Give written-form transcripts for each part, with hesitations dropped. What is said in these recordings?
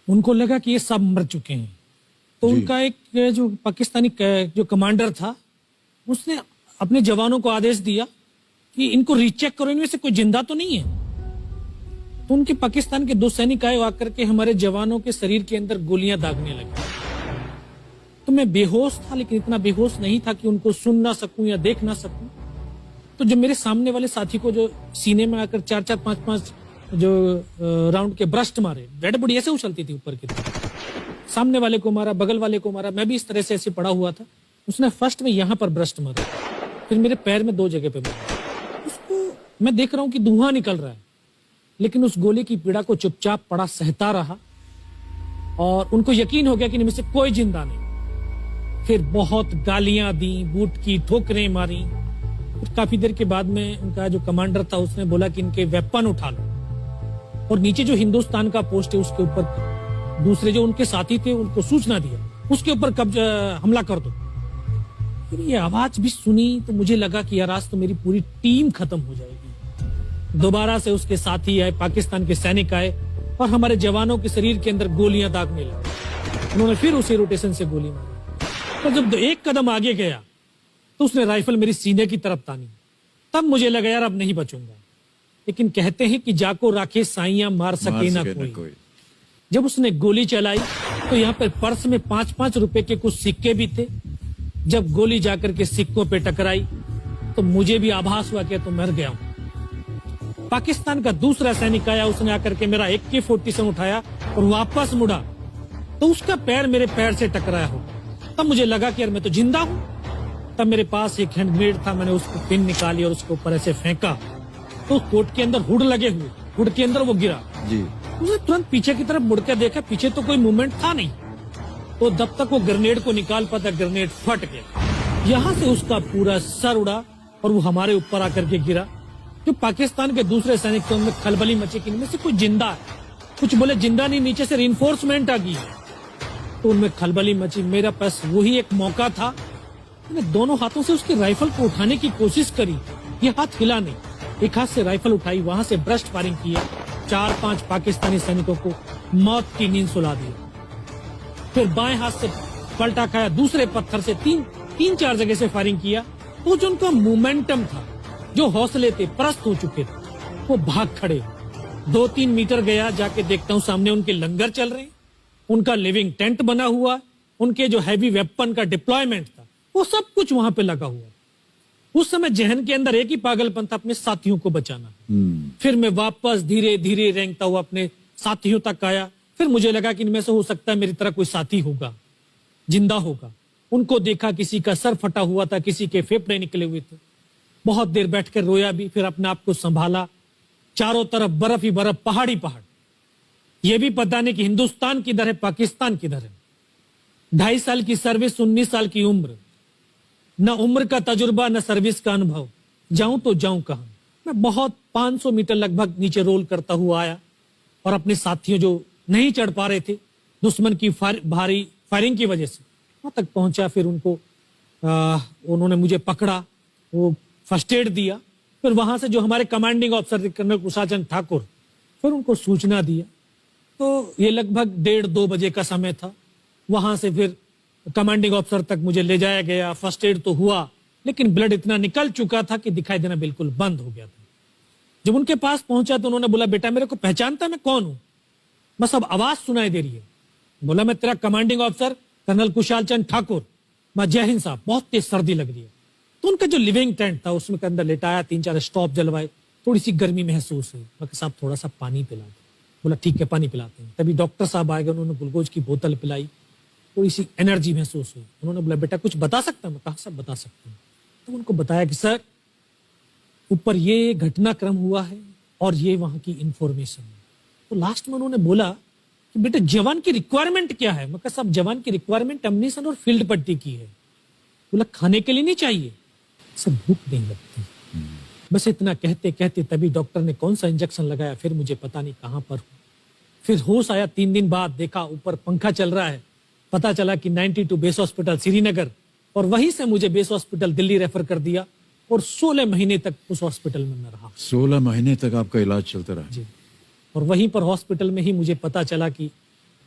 उनको लगा कि ये सब मर चुके हैं, तो उनका एक जो पाकिस्तानी जो कमांडर था उसने अपने जवानों को आदेश दिया कि इनको रीचेक करो, इनमें से कोई जिंदा तो नहीं है। तो उनके पाकिस्तान के 2 सैनिक आए, आकर के हमारे जवानों के शरीर के अंदर गोलियां दागने लगे। तो मैं बेहोश था, लेकिन इतना बेहोश नहीं था कि उनको सुन ना सकूं या देख ना सकूं। तो जब मेरे सामने वाले साथी को जो सीने में आकर 4-4, 5-5 जो राउंड के ब्रस्ट मारे, डेड बॉडी ऐसे उछलती थी ऊपर की तरफ, सामने वाले को मारा, बगल वाले को मारा, मैं भी इस तरह से ऐसे पड़ा हुआ था। उसने फर्स्ट में यहां पर ब्रस्ट मारा, फिर मेरे पैर में 2 जगह पे मारा। उसको मैं देख रहा हूं कि धुआं निकल रहा है, लेकिन उस गोली की पीड़ा को चुपचाप पड़ा सहता रहा और उनको यकीन हो गया कि इनमें से कोई जिंदा नहीं। फिर बहुत गालियां दी, बूट की ठोकरें मारी। फिर काफी देर के बाद में उनका जो कमांडर था उसने बोला कि इनके वेपन उठा लो, और नीचे जो हिंदुस्तान का पोस्ट है उसके ऊपर दूसरे जो उनके साथी थे उनको सूचना दिया, उसके ऊपर कब्जा हमला कर दो। फिर ये आवाज भी सुनी तो मुझे लगा कि यार आज तो मेरी पूरी टीम खत्म हो जाएगी। दोबारा से उसके साथी आए, पाकिस्तान के सैनिक आए और हमारे जवानों के शरीर के अंदर गोलियां दागने लगे। उन्होंने फिर उसी रोटेशन से गोली मारी। तो जब 1 कदम आगे गया तो उसने राइफल मेरी सीने की तरफ तानी। तब मुझे लगा यार अब नहीं बचूंगा, लेकिन कहते हैं कि जाको राखे साइयां मार सके ना कोई। जब उसने गोली चलाई तो यहाँ पर पर्स में 5-5 रुपए के कुछ सिक्के भी थे। जब गोली जाकर के सिक्कों पे टकराई तो मुझे भी आभास हुआ कि तो मर गया हूं। पाकिस्तान का दूसरा सैनिक आया, उसने आकर के मेरा AK-47 उठाया और वापस मुड़ा तो उसका पैर मेरे पैर से टकराया हो। तब मुझे लगा कि यार मैं तो जिंदा हूं। तब मेरे पास एक हैंड ग्रेनेड था, मैंने उसको पिन निकाली और उसके ऊपर ऐसे फेंका तो कोट के अंदर हुड लगे हुए, हुड के अंदर वो गिरा जी। उसने तुरंत पीछे की तरफ मुड़ के देखा, पीछे तो कोई मूवमेंट था नहीं। तो जब तक वो ग्रेनेड को निकाल पाता, ग्रेनेड फट गया, यहाँ से उसका पूरा सर उड़ा और वो हमारे ऊपर आकर के गिरा। जो पाकिस्तान के दूसरे सैनिक थे उनमें खलबली मची कि इनमें से कोई जिंदा है। कुछ बोले जिंदा नहीं, नीचे से रिइंफोर्समेंट आ गई। तो उनमें खलबली मची। मेरा पास वही एक मौका था, मैंने दोनों हाथों से उसकी राइफल को उठाने की कोशिश करी, ये हाथ हिला नहीं। एक हाथ से राइफल उठाई, वहां से ब्रस्ट फायरिंग किया, 4-5 पाकिस्तानी सैनिकों को मौत की नींद सुला दी। फिर बाएं हाथ से पलटा खाया, दूसरे पत्थर से 3-4 जगह से फायरिंग किया। तो जो उनका मोमेंटम था, जो हौसले थे, परस्त हो चुके थे, वो भाग खड़े। 2-3 मीटर गया, जाके देखता हूँ सामने उनके लंगर चल रहे, उनका लिविंग टेंट बना हुआ, उनके जो हैवी वेपन का डिप्लॉयमेंट था वो सब कुछ वहां पे लगा हुआ। उस समय जहन के अंदर एक ही पागलपन था, अपने साथियों को बचाना। फिर मैं वापस धीरे धीरे रेंगता हुआ अपने साथियों तक आया। फिर मुझे लगा कि इनमें से हो सकता है मेरी तरह कोई साथी होगा, जिंदा होगा। उनको देखा, किसी का सर फटा हुआ था, किसी के फेफड़े निकले हुए थे। बहुत देर बैठकर रोया भी, फिर अपने आप को संभाला। चारों तरफ बर्फ ही बर्फ, पहाड़ी पहाड़। यह भी पता नहीं कि हिंदुस्तान किधर है, पाकिस्तान किधर है। 2.5 साल की सर्विस, 19 साल की उम्र, न उम्र का तजुर्बा न सर्विस का अनुभव। जाऊं तो जाऊं कहां। मैं बहुत 500 मीटर लगभग नीचे रोल करता हुआ आया और अपने साथियों जो नहीं चढ़ पा रहे थे दुश्मन की भारी फायरिंग की वजह से, वहां तक पहुंचा। फिर उनको उन्होंने मुझे पकड़ा, वो फर्स्ट एड दिया। फिर वहां से जो हमारे कमांडिंग ऑफिसर कर्नल कुशाचंद ठाकुर, फिर उनको सूचना दिया। तो ये लगभग 1:30-2 बजे का समय था। वहां से फिर कमांडिंग ऑफिसर तक मुझे ले जाया गया। फर्स्ट एड तो हुआ, लेकिन ब्लड इतना निकल चुका था कि दिखाई देना बिल्कुल बंद हो गया था। जब उनके पास पहुंचा तो उन्होंने बोला, बेटा मेरे को पहचानता मैं कौन हूं? बस अब आवाज सुनाई दे रही है। बोला, मैं तेरा commanding officer colonel Kushal Thakur. मैं, जय हिंद साहब, बहुत तेज सर्दी लग रही है। तो उनका जो लिविंग टेंट था उसमें के अंदर लेटाया, 3-4 स्टॉप जलवाए, थोड़ी सी गर्मी महसूस हुई। मैं, साहब थोड़ा सा पानी पिला दो। बोला ठीक है, पानी पिलाते हैं। तभी डॉक्टर साहब आए गए, उन्होंने ग्लूकोज की बोतल पिलाई, थोड़ी सी एनर्जी महसूस हुई। उन्होंने बोला, बेटा कुछ बता सकता हूं? मैं कहा, सब बता सकता हूं। तो उनको बताया कि सर ऊपर ये घटनाक्रम हुआ है और ये वहां की इंफॉर्मेशन है। तो लास्ट में उन्होंने बोला कि बेटा जवान की रिक्वायरमेंट क्या है? मैं कहा, साहब जवान की रिक्वायरमेंट अम्निशन और फील्ड पट्टी की है। बोला, खाने के लिए नहीं चाहिए? सब भूख नहीं लगती। बस इतना कहते कहते तभी डॉक्टर ने कौन सा इंजेक्शन लगाया, फिर मुझे पता नहीं कहां पर हूं। फिर होश आया 3 दिन बाद, देखा ऊपर पंखा चल रहा है। पता चला कि 92 बेस हॉस्पिटल श्रीनगर, और वहीं से मुझे बेस हॉस्पिटल दिल्ली रेफर कर दिया और 16 महीने तक उस हॉस्पिटल में मैं रहा। 16 महीने तक आपका इलाज चलता रहा? जी। और वहीं पर हॉस्पिटल में ही मुझे पता चला कि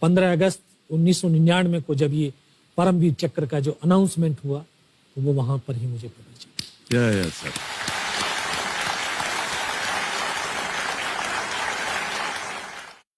15 अगस्त 1999 को जब ये परमवीर चक्र का जो अनाउंसमेंट हुआ तो वो वहां पर ही मुझे पता चला। सर